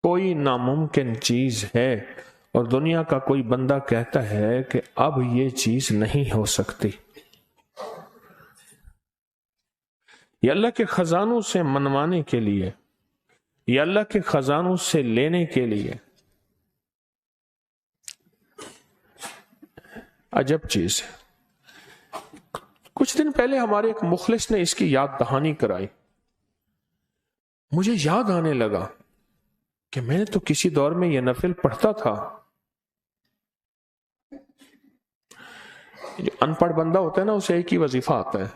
کوئی ناممکن چیز ہے اور دنیا کا کوئی بندہ کہتا ہے کہ اب یہ چیز نہیں ہو سکتی، یہ اللہ کے خزانوں سے منوانے کے لیے، یہ اللہ کے خزانوں سے لینے کے لیے عجب چیز ہے۔ کچھ دن پہلے ہمارے ایک مخلص نے اس کی یاد دہانی کرائی۔ مجھے یاد آنے لگا کہ میں نے تو کسی دور میں یہ نفل پڑھتا تھا۔ جو ان پڑھ بندہ ہوتا ہے نا، اسے ایک ہی وظیفہ آتا ہے،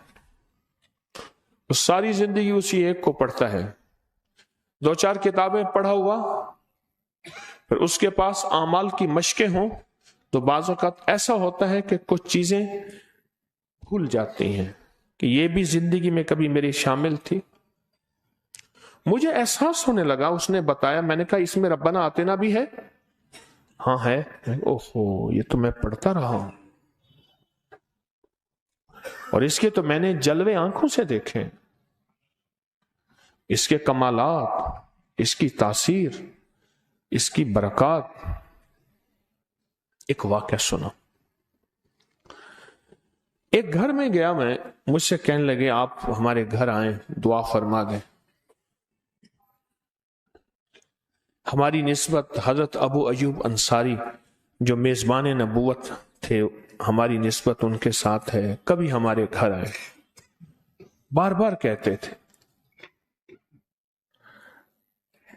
وہ ساری زندگی اسی ایک کو پڑھتا ہے۔ دو چار کتابیں پڑھا ہوا، پھر اس کے پاس اعمال کی مشقیں ہوں تو بعض اوقات ایسا ہوتا ہے کہ کچھ چیزیں بھول جاتی ہیں کہ یہ بھی زندگی میں کبھی میری شامل تھی۔ مجھے احساس ہونے لگا، اس نے بتایا، میں نے کہا اس میں ربنا آتنا بھی ہے؟ ہاں ہے۔ اوہو، یہ تو میں پڑھتا رہا ہوں اور اس کے تو میں نے جلوے آنکھوں سے دیکھے، اس کے کمالات، اس کی تاثیر، اس کی برکات۔ ایک واقعہ سنا، ایک گھر میں گیا میں، مجھ سے کہنے لگے آپ ہمارے گھر آئیں، دعا فرما دیں۔ ہماری نسبت حضرت ابو ایوب انصاری جو میزبان نبوت تھے، ہماری نسبت ان کے ساتھ ہے، کبھی ہمارے گھر آئے، بار بار کہتے تھے۔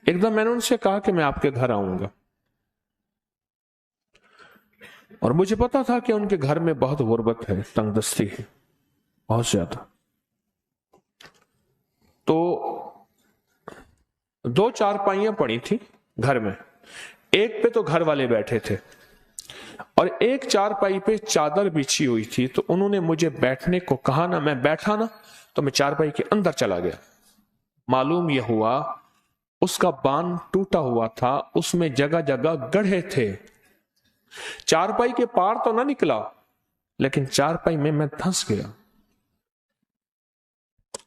ایک دم میں نے ان سے کہا کہ میں آپ کے گھر آؤں گا، اور مجھے پتا تھا کہ ان کے گھر میں بہت غربت ہے، تنگ دستی ہے بہت زیادہ۔ تو دو چارپائیاں پڑی تھی گھر میں، ایک پہ تو گھر والے بیٹھے تھے اور ایک چارپائی پہ چادر بچھی ہوئی تھی۔ تو انہوں نے مجھے بیٹھنے کو کہا نا، میں بیٹھا نا تو میں چارپائی کے اندر چلا گیا۔ معلوم یہ ہوا اس کا بان ٹوٹا ہوا تھا، اس میں جگہ جگہ گڑھے تھے۔ چارپائی کے پار تو نہ نکلا، لیکن چارپائی میں دھنس گیا،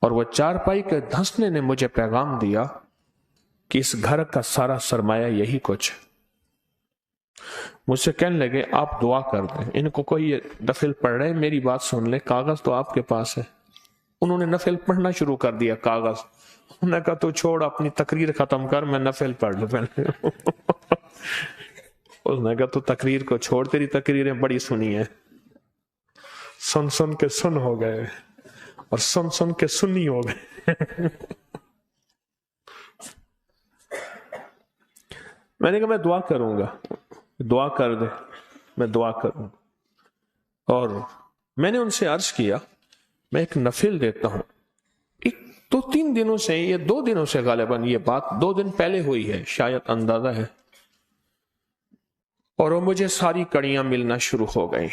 اور وہ چارپائی کے دھنسنے نے مجھے پیغام دیا کہ اس گھر کا سارا سرمایہ یہی کچھ ہے۔ مجھ سے کہنے لگے آپ دعا کر دیں، ان کو کوئی نفل پڑھ رہے، میری بات سن لیں، کاغذ تو آپ کے پاس ہے۔ انہوں نے نفل پڑھنا شروع کر دیا، کاغذ۔ انہوں نے کہا تو چھوڑ، اپنی تقریر ختم کر، میں نفل پڑھ لوں پہلے۔ اس نے کہا تو تقریر کو چھوڑ، تیری تقریریں بڑی سنی ہیں، سن سن کے سن ہو گئے اور سن سن کے سنی ہو گئے۔ میں نے کہا میں دعا کروں گا، دعا کر دے، میں دعا کروں۔ اور میں نے ان سے عرض کیا میں ایک نفل دیتا ہوں، دو تین دنوں سے، یہ 2 دنوں سے غالباً، یہ بات 2 دن پہلے ہوئی ہے شاید، اندازہ ہے، اور وہ مجھے ساری کڑیاں ملنا شروع ہو گئی۔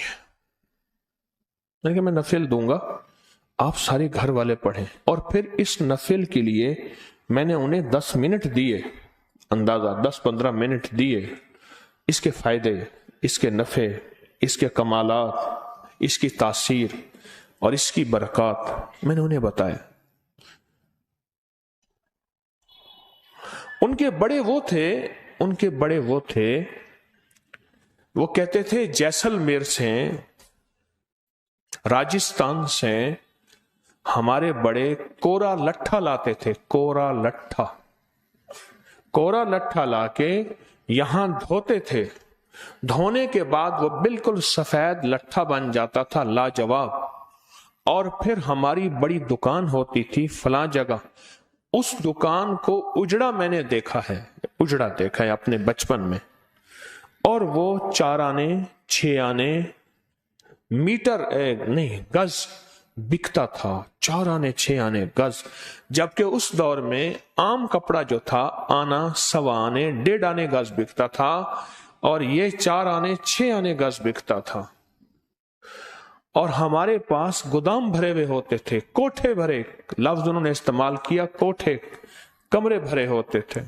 میں نے کہا میں نفل دوں گا، آپ سارے گھر والے پڑھیں۔ اور پھر اس نفل کے لیے میں نے انہیں 10 منٹ دیے، اندازہ 10-15 منٹ دیے، اس کے فائدے، اس کے نفع، اس کے کمالات، اس کی تاثیر اور اس کی برکات میں نے انہیں بتایا۔ ان کے بڑے وہ تھے، وہ کہتے تھے جیسلمیر سے، راجستھان سے ہمارے بڑے کورا لٹھا لاتے تھے، کورا لٹھا لا کے یہاں دھوتے تھے۔ دھونے کے بعد وہ بالکل سفید لٹھا بن جاتا تھا، لاجواب۔ اور پھر ہماری بڑی دکان ہوتی تھی فلاں جگہ، اس دکان کو اجڑا میں نے دیکھا ہے اپنے بچپن میں، اور وہ 4 آنے 6 آنے میٹر نہیں گز بکتا تھا، 4 آنے 6 آنے گز، جبکہ اس دور میں عام کپڑا جو تھا آنا 1.25 آنے 1.5 آنے گز بکتا تھا، اور یہ 4 آنے 6 آنے گز بکتا تھا۔ اور ہمارے پاس گودام بھرے ہوئے ہوتے تھے، کوٹھے بھرے، لفظ انہوں نے استعمال کیا، کوٹھے، کمرے بھرے ہوتے تھے،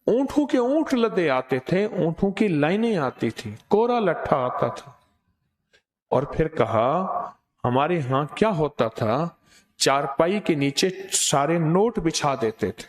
اونٹوں کے اونٹ لدے آتے تھے، اونٹوں کی لائنیں آتی تھی، کورا لٹھا آتا تھا۔ اور پھر کہا ہمارے ہاں کیا ہوتا تھا، چارپائی کے نیچے سارے نوٹ بچھا دیتے تھے،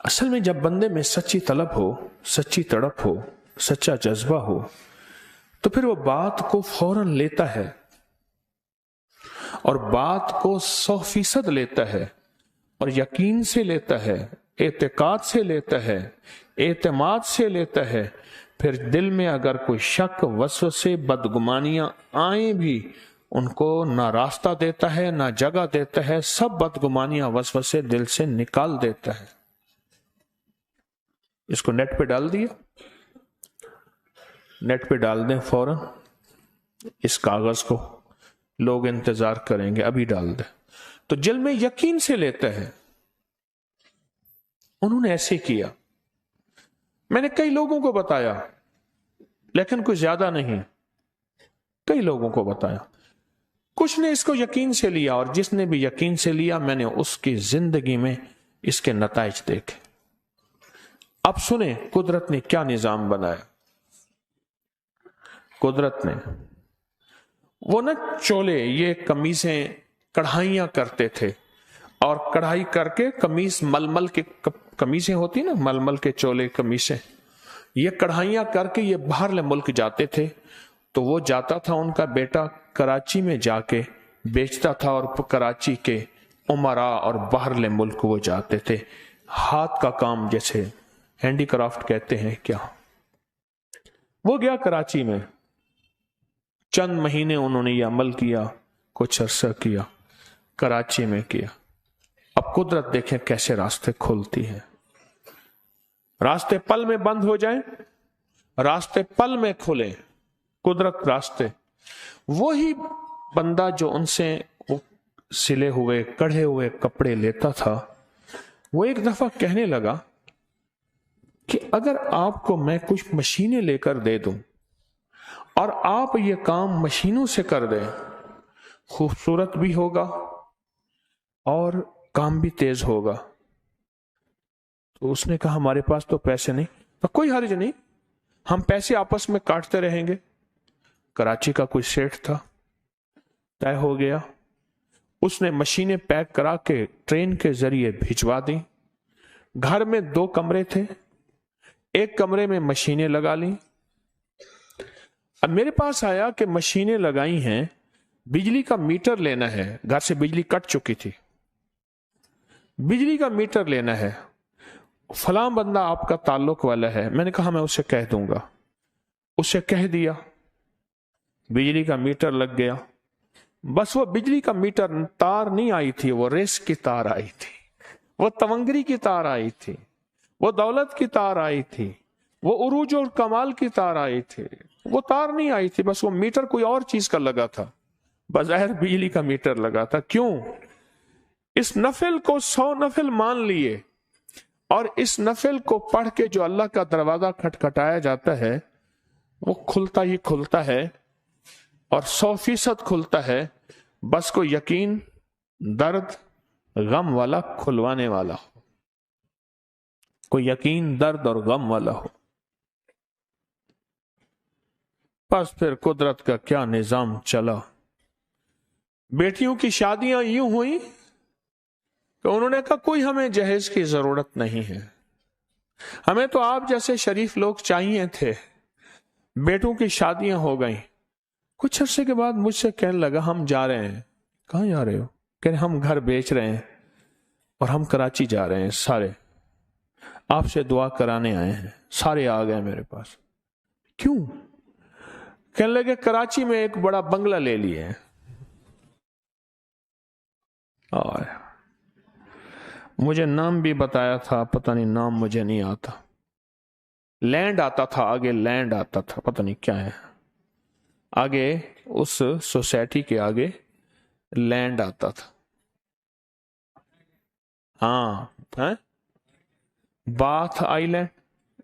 اصل میں جب بندے میں سچی طلب ہو، سچی تڑپ ہو، سچا جذبہ ہو، تو پھر وہ بات کو فوراً لیتا ہے اور بات کو 100% لیتا ہے اور یقین سے لیتا ہے، اعتقاد سے لیتا ہے، اعتماد سے لیتا ہے۔ پھر دل میں اگر کوئی شک، وسوسے، بدگمانیاں آئیں بھی ان کو نہ راستہ دیتا ہے نہ جگہ دیتا ہے، سب بدگمانیاں وسوسے دل سے نکال دیتا ہے۔ اس کو نیٹ پہ ڈال دیا، نیٹ پہ ڈال دیں فوراً اس کاغذ کو، لوگ انتظار کریں گے، ابھی ڈال دیں۔ تو دل میں یقین سے لیتا ہے۔ انہوں نے ایسے کیا، میں نے کئی لوگوں کو بتایا لیکن کوئی زیادہ نہیں، کئی لوگوں کو بتایا، کچھ نے اس کو یقین سے لیا، اور جس نے بھی یقین سے لیا میں نے اس کی زندگی میں اس کے نتائج دیکھے۔ اب سنیں قدرت نے کیا نظام بنایا۔ قدرت نے وہ نہ چولے، یہ قمیصیں کڑھائیاں کرتے تھے، اور کڑھائی کر کے قمیص ململ کے قمیصیں ہوتی نا، ململ کے چولے قمیصیں، یہ کڑھائیاں کر کے یہ باہر ملک جاتے تھے۔ تو وہ جاتا تھا، ان کا بیٹا کراچی میں جا کے بیچتا تھا، اور کراچی کے امراء اور باہر ملک وہ جاتے تھے، ہاتھ کا کام جیسے ہینڈی کرافٹ کہتے ہیں کیا۔ وہ گیا کراچی میں، چند مہینے انہوں نے یہ عمل کیا، کچھ عرصہ کیا، کراچی میں کیا۔ اب قدرت دیکھیں کیسے راستے کھولتی ہے۔ راستے پل میں بند ہو جائیں، راستے پل میں کھلیں، قدرت راستے۔ وہی بندہ جو ان سے سلے ہوئے کڑھے ہوئے کپڑے لیتا تھا، وہ ایک دفعہ کہنے لگا کہ اگر آپ کو میں کچھ مشینیں لے کر دے دوں اور آپ یہ کام مشینوں سے کر دیں، خوبصورت بھی ہوگا اور کام بھی تیز ہوگا۔ تو اس نے کہا ہمارے پاس تو پیسے نہیں، تو کوئی حرج نہیں، ہم پیسے آپس میں کاٹتے رہیں گے۔ کراچی کا کوئی سیٹھ تھا، طے ہو گیا، اس نے مشینیں پیک کرا کے ٹرین کے ذریعے بھجوا دیں۔ گھر میں 2 کمرے تھے، ایک کمرے میں مشینیں لگا لیں۔ اب میرے پاس آیا کہ مشینیں لگائی ہیں، بجلی کا میٹر لینا ہے، گھر سے بجلی کٹ چکی تھی، بجلی کا میٹر لینا ہے، فلاں بندہ آپ کا تعلق والا ہے۔ میں نے کہا میں اسے کہہ دوں گا، اسے کہہ دیا، بجلی کا میٹر لگ گیا۔ بس وہ بجلی کا میٹر تار نہیں آئی تھی، وہ ریس کی تار آئی تھی، وہ تونگری کی تار آئی تھی، وہ دولت کی تار آئی تھی، وہ عروج اور کمال کی تار آئی تھی، وہ تار نہیں آئی تھی، بس وہ میٹر کوئی اور چیز کا لگا تھا، بظاہر بجلی کا میٹر لگا تھا۔ کیوں؟ اس نفل کو 100 نفل مان لیے، اور اس نفل کو پڑھ کے جو اللہ کا دروازہ کھٹکھٹایا جاتا ہے وہ کھلتا ہی کھلتا ہے، اور 100% کھلتا ہے۔ بس کو یقین، درد، غم والا کھلوانے والا ہو، کوئی یقین، درد اور غم والا ہو۔ بس پھر قدرت کا کیا نظام چلا۔ بیٹیوں کی شادیاں یوں ہوئی کہ انہوں نے کہا کوئی ہمیں جہیز کی ضرورت نہیں ہے، ہمیں تو آپ جیسے شریف لوگ چاہیے تھے۔ بیٹوں کی شادیاں ہو گئیں۔ کچھ عرصے کے بعد مجھ سے کہنے لگا ہم جا رہے ہیں۔ کہاں جا رہے ہو؟ کہ ہم گھر بیچ رہے ہیں اور ہم کراچی جا رہے ہیں، سارے آپ سے دعا کرانے آئے ہیں۔ سارے آ گئے میرے پاس۔ کیوں؟ کہنے لگے کراچی میں ایک بڑا بنگلہ لے لیے ہیں، اور مجھے نام بھی بتایا تھا، پتہ نہیں نام مجھے نہیں آتا، لینڈ آتا تھا آگے، لینڈ آتا تھا، پتہ نہیں کیا ہے آگے، اس سوسائٹی کے آگے لینڈ آتا تھا۔ ہاں باتھ آئی لینڈ،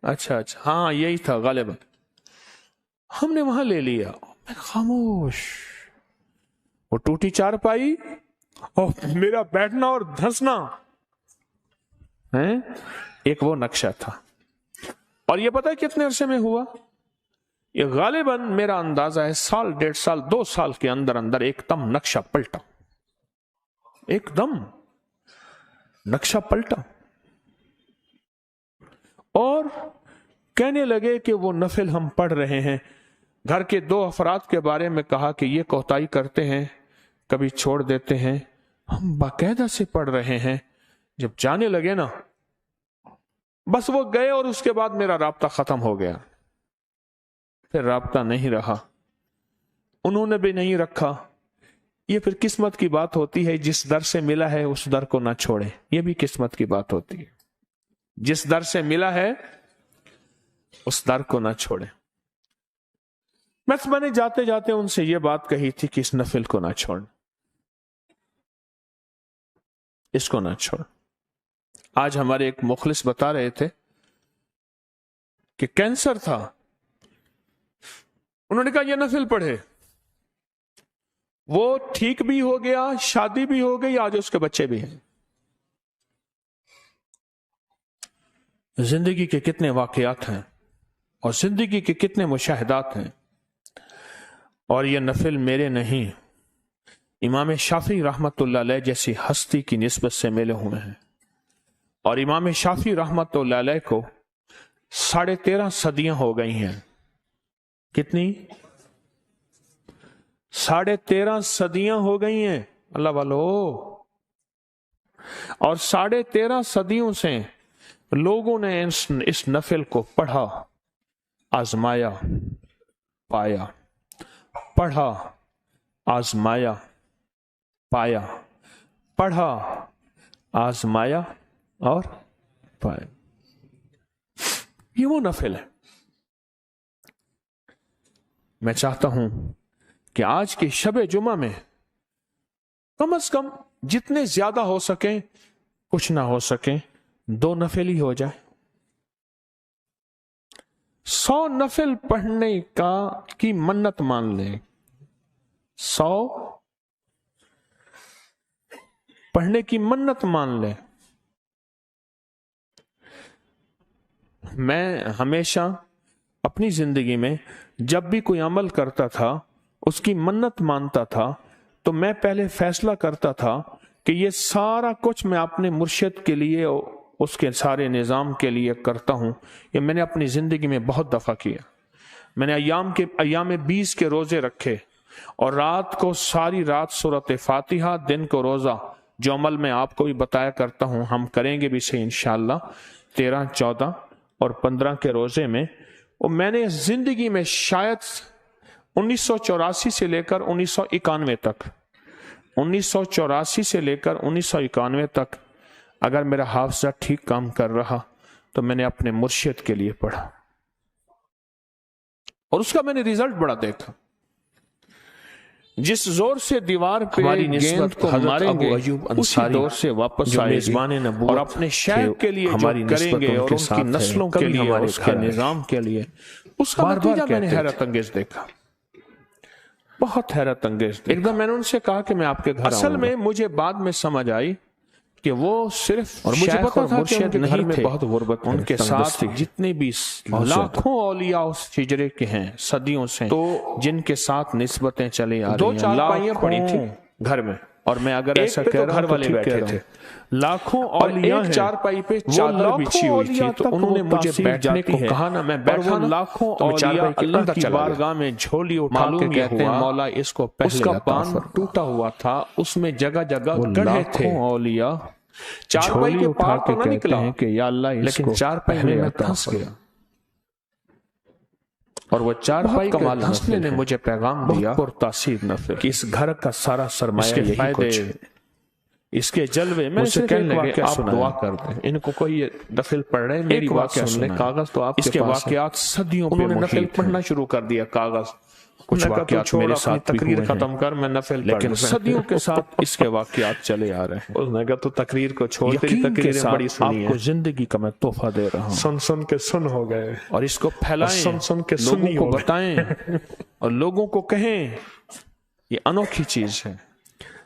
اچھا ہاں یہی تھا غالباً۔ ہم نے وہاں لے لیا، میں خاموش، وہ ٹوٹی چارپائی اور میرا بیٹھنا اور دھنسنا، ایک وہ نقشہ تھا۔ اور یہ پتہ ہے کتنے عرصے میں ہوا؟ یہ غالباً میرا اندازہ ہے 1 1.5 سال 2 سال کے اندر اندر ایک دم نقشہ پلٹا، ایک دم نقشہ پلٹا۔ اور کہنے لگے کہ وہ نفل ہم پڑھ رہے ہیں. گھر کے 2 افراد کے بارے میں کہا کہ یہ کوتاہی کرتے ہیں، کبھی چھوڑ دیتے ہیں، ہم باقاعدہ سے پڑھ رہے ہیں. جب جانے لگے نا، بس وہ گئے اور اس کے بعد میرا رابطہ ختم ہو گیا. پھر رابطہ نہیں رہا، انہوں نے بھی نہیں رکھا. یہ پھر قسمت کی بات ہوتی ہے، جس در سے ملا ہے اس در کو نہ چھوڑے. یہ بھی قسمت کی بات ہوتی ہے، جس در سے ملا ہے اس در کو نہ چھوڑے. میں نے جاتے جاتے ان سے یہ بات کہی تھی کہ اس نفل کو نہ چھوڑ، اس کو نہ چھوڑ. آج ہمارے ایک مخلص بتا رہے تھے کہ کینسر تھا، انہوں نے کہا یہ نفل پڑھے، وہ ٹھیک بھی ہو گیا، شادی بھی ہو گئی، آج اس کے بچے بھی ہیں. زندگی کے کتنے واقعات ہیں اور زندگی کے کتنے مشاہدات ہیں. اور یہ نفل میرے نہیں، امام شافعی رحمت اللہ علیہ جیسی ہستی کی نسبت سے ملے ہوئے ہیں. اور امام شافعی رحمت اللہ علیہ کو 13.5 صدیاں ہو گئی ہیں. کتنی؟ 13.5 صدیاں ہو گئی ہیں اللہ والو. اور 13.5 صدیوں سے لوگوں نے اس نفل کو پڑھا، آزمایا، پایا. پڑھا، آزمایا، پایا. پڑھا، آزمایا اور پایا. یہ وہ نفل ہے. میں چاہتا ہوں کہ آج کی شب جمعہ میں کم از کم جتنے زیادہ ہو سکیں، کچھ نہ ہو سکیں، 2 نفل ہی ہو جائے. 100 نفل پڑھنے کی منت مان لیں. 100 پڑھنے کی منت مان لیں. میں ہمیشہ اپنی زندگی میں جب بھی کوئی عمل کرتا تھا، اس کی منت مانتا تھا، تو میں پہلے فیصلہ کرتا تھا کہ یہ سارا کچھ میں اپنے مرشد کے لیے، اس کے سارے نظام کے لیے کرتا ہوں. یہ میں نے اپنی زندگی میں بہت دفعہ کیا. میں نے ایام 20 کے روزے رکھے اور رات کو ساری رات سورۃ فاتحہ، دن کو روزہ. جو عمل میں آپ کو بھی بتایا کرتا ہوں، ہم کریں گے بھی سے انشاءاللہ 13، 14 اور 15 کے روزے میں. اور میں نے زندگی میں شاید 1984 سے لے کر 1991 تک 1984 سے لے کر 1991 تک اگر میرا حافظہ ٹھیک کام کر رہا تو میں نے اپنے مرشد کے لیے پڑھا، اور اس کا میں نے ریزلٹ بڑا دیکھا. جس زور سے دیوار پہ ہماری گیند کو ماریں گے، اسی دور سے واپس آئے گی اور اپنے شیخ کے لیے جو کریں گے اور ان کی نسلوں کے لیے اور اس کے نظام کے لیے، اس کا نتیجہ میں نے حیرت انگیز دیکھا، بہت حیرت انگیز. ایک دم میں نے ان سے کہا کہ میں آپ کے گھر اصل میں مجھے بعد میں سمجھ آئی کہ وہ صرف شیخ اور مرشد نہیں تھے، بہت غربت ان کے ساتھ جتنے بھی لاکھوں اولیاء اس شجرے کے ہیں صدیوں سے، تو جن کے ساتھ نسبتیں چلی آ رہی ہیں. 2 چارپائیاں پڑی تھی گھر میں، اور میں اگر ایسا کہہ رہا ہوں تو بیٹھے تھے لاکھوں اولیاء ہیں. چارپائی پہ چادر بچھی ہوئی تھی، تو انہوں نے مجھے بیٹھنے کو کہا نا، میں بیٹھا نا، لاکھوں اولیاء اللہ کی بارگاہ میں جھولی اٹھا کے کہتے ہیں مولا اس کو پہلے اس کا پان ٹوٹا ہوا تھا، اس میں جگہ جگہ گڑھے تھے. اولیاء چارپائی کے پار تو نہ نکلا کہ یا اللہ، لیکن چارپائی میں دھنس گیا. اور وہ چارپائی کا دھنسنے نے مجھے پیغام دیا پرتاثیر نفل کہ اس گھر کا سارا سرمایہ یہی کچھ، اس کے جلوے. میں سے کہنے لگے آپ دعا کر دیں، ان کو کوئی نفل پڑھ رہے ہیں، میری بات سن لیں. کاغذ تو آپ کے واقعات صدیوں پہ نفل پڑھنا شروع کر دیا. کاغذ کچھ واقعات میرے ساتھ تقریر ختم کر، میں نفل پڑھ، لیکن صدیوں کے ساتھ اس کے واقعات چلے آ رہے ہیں. اس نے کہا تو تقریر کو چھوڑ، تیری تقریریں بڑی سنی ہیں، آپ کو زندگی کا میں تحفہ دے رہا ہوں. سن سن کے سن ہو گئے، اور اس کو پھیلائیں، سن سن کے لوگوں کو بتائیں اور لوگوں کو کہیں یہ انوکھی چیز ہے،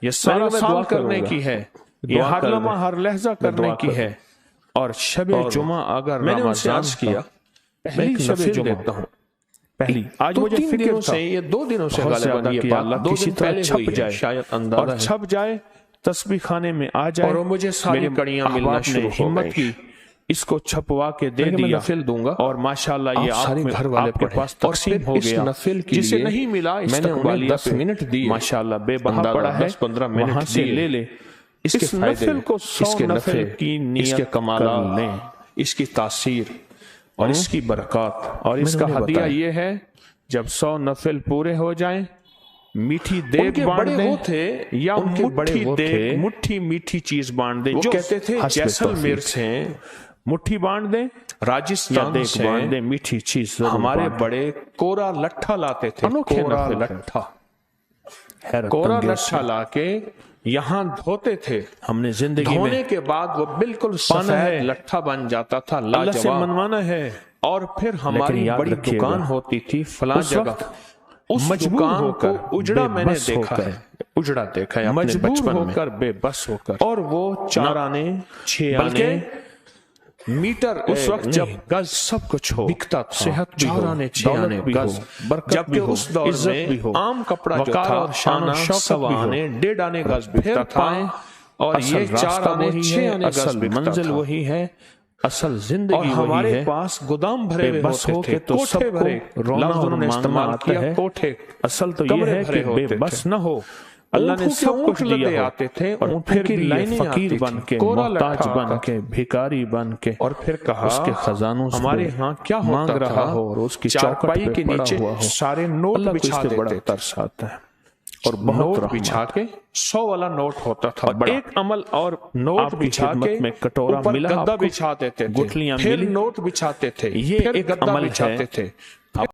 یہ سارا سال کرنے کی ہے، یہ ہر لمحہ ہر لحظہ کرنے کی ہے. اور شب جمعہ اگر رمضان کیا، پہلی شب جمعہ دیتا ہوں پہلی، آج مجھے فکر سے یہ 2 دنوں سے غالباً یہ بات کسی طرح چھپ جائے، شاید اندازہ چھپ جائے، تسبیح خانے میں آ جائے، اور مجھے ساری کڑیاں ملنا شروع ہو گئی. اس کو چھپوا کے دے دیا، نفل دوں گا اور ماشاءاللہ یہ آپ گھر والے کے پاس تقسیم ہو گیا۔ نفل جسے نہیں ملا میں نے انہیں 10 منٹ دیے، ماشاءاللہ بے بہا پڑا ہے، 10-15 منٹ وہاں سے لے لے۔ اس کے نفل کو 100 نفل کی نیت کے کمالات لیں، اس کی تاثیر اور اس کی برکات، اور اس کا ہدیہ یہ ہے جب 100 نفل پورے ہو جائیں میٹھی دیگ بانٹ دیں، تھے یا مٹھی دیگ، مٹھی میٹھی چیز بانٹ دیں، جو کہتے تھے جیسلمیر سے مٹھی بانٹ دیں، راجستھان سے بانٹ دیں، میٹھی چیز۔ ہمارے بڑے کورا لٹھا لاتے تھے، کورا لٹھا، کورا لٹھا لا کے یہاں دھوتے تھے۔ ہم نے زندگی میں دھونے کے بعد وہ بالکل سفید لٹھا بن جاتا تھا، اللہ سے منوانا ہے۔ اور پھر ہماری بڑی دکان ہوتی تھی فلاں جگہ، اس دکان کو اجڑا میں نے دیکھا ہے، اجڑا دیکھا ہے اپنے بچپن میں، کر بے بس ہو کر، اور وہ 4 آنے 6 آنے میٹر اس وقت جب گز سب کچھ ہو بکتا تھا، صحت بھی ہو، 4 آنے 6 آنے گز، جبکہ اس دور میں عام کپڑا جو تھا آنا 100 آنے 1.5 آنے گز بکتا تھا، اور یہ 4 آنے 6 آنے گز بکتا تھا۔ منزل وہی ہے، اصل زندگی وہی ہے، اور ہمارے پاس گودام بھرے ہوئے ہوتے تھے، تو کوٹھے بھرے، لفظ انہوں نے استعمال کیا کوٹھے، اصل تو یہ ہے کہ بے بس نہ ہو، اللہ نے سب کچھ دیا آتے تھے، اور پھر بھی فقیر بن کے، محتاج بن کے، بھکاری بن کے، اور پھر کہا اس کے خزانوں سے ہمارے ہاں کیا مانگ رہا ہو، اور اس کی چوکھٹ کے نیچے سارے نوٹ بچھا دیتے، ترس آتا ہے، اور نوٹ بچھا کے 100 والا نوٹ ہوتا تھا، ایک عمل، اور نوٹ بچھا کے میں کٹورا ملا، گدا بچھاتے تھے، گٹھلیاں ملی، نوٹ بچھاتے تھے، یہ ایک گدا بچھاتے تھے،